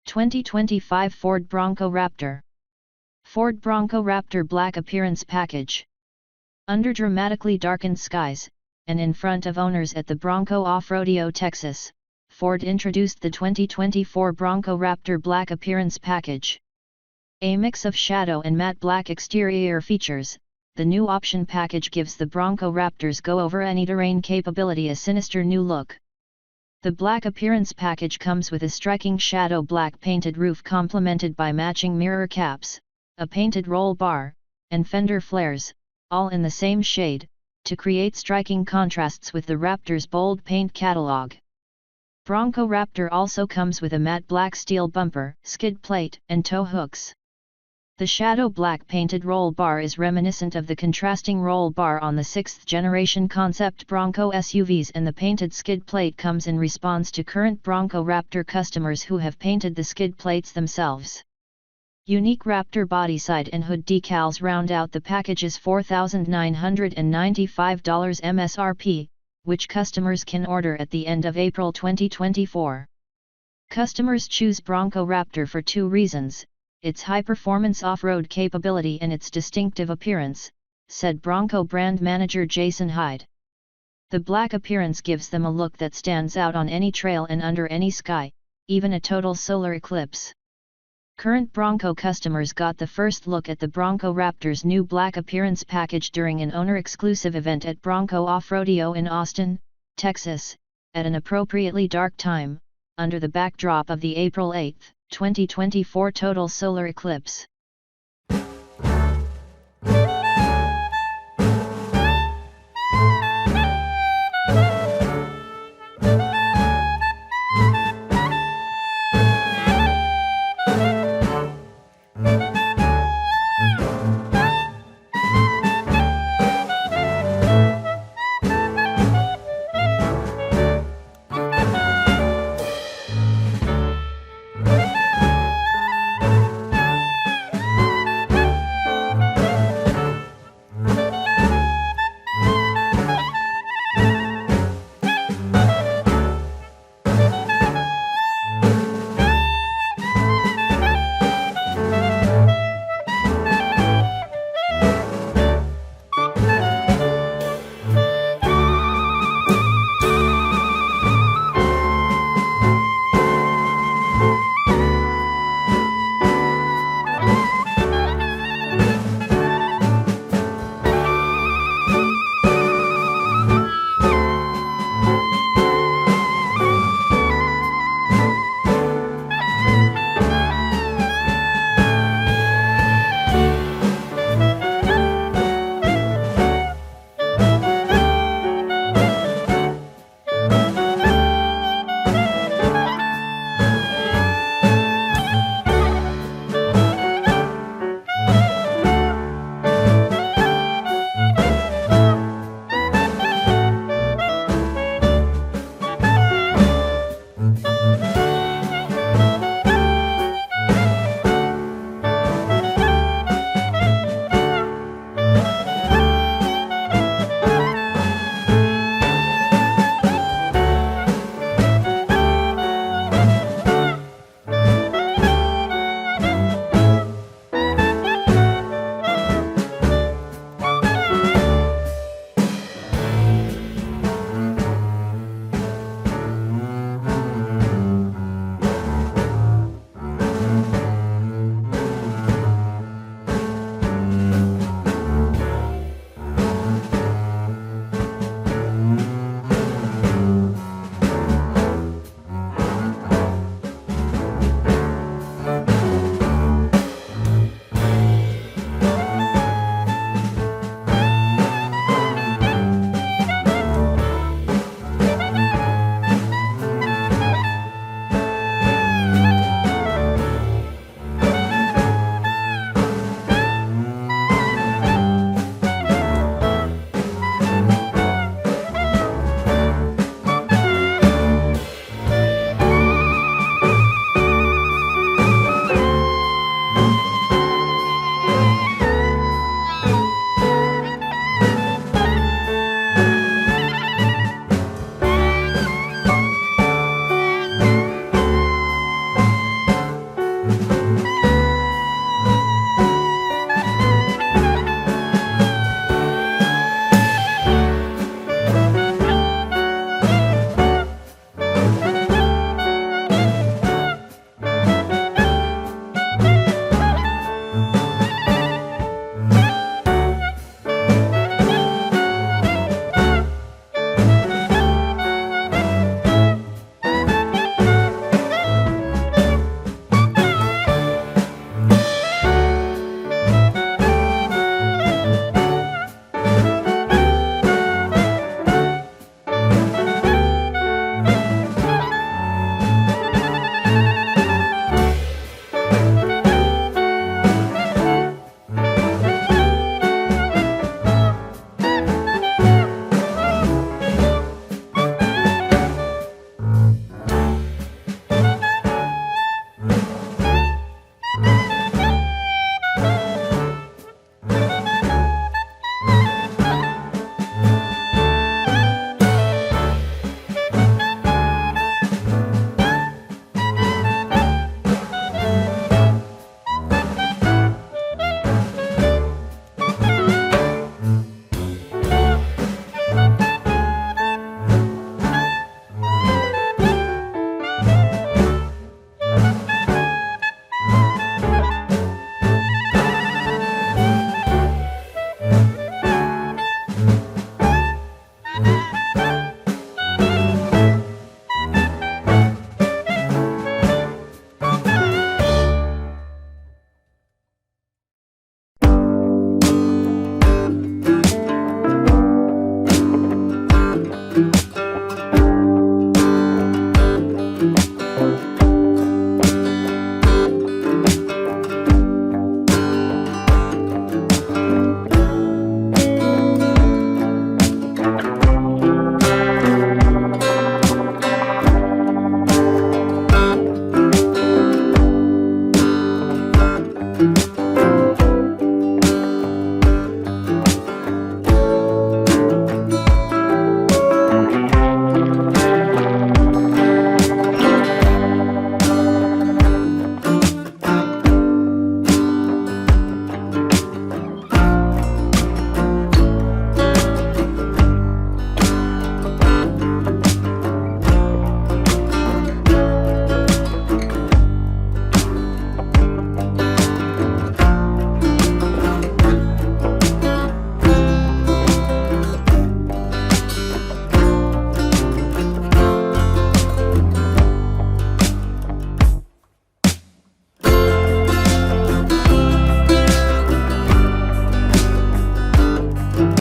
2025 Ford Bronco Raptor. Ford Bronco Raptor Black Appearance Package. Under dramatically darkened skies, and in front of owners at the Bronco Off-Rodeo, Texas, Ford introduced the 2024 Bronco Raptor Black Appearance Package. A mix of shadow and matte black exterior features, the new option package gives the Bronco Raptor's go-over-any-terrain capability a sinister new look. The Black Appearance Package comes with a striking shadow black painted roof complemented by matching mirror caps, a painted roll bar, and fender flares, all in the same shade, to create striking contrasts with the Raptor's bold paint catalog. Bronco Raptor also comes with a matte black steel bumper, skid plate, and tow hooks. The shadow black painted roll bar is reminiscent of the contrasting roll bar on the 6th-generation concept Bronco SUVs, and the painted skid plate comes in response to current Bronco Raptor customers who have painted the skid plates themselves. Unique Raptor body side and hood decals round out the package's $4,995 MSRP, which customers can order at the end of April 2024. Customers choose Bronco Raptor for two reasons: its high-performance off-road capability and its distinctive appearance, said Bronco brand manager Jason Hyde. The black appearance gives them a look that stands out on any trail and under any sky, even a total solar eclipse. Current Bronco customers got the first look at the Bronco Raptor's new black appearance package during an owner-exclusive event at Bronco Off-Rodeo in Austin, Texas, at an appropriately dark time, under the backdrop of the April 8, 2024 total solar eclipse.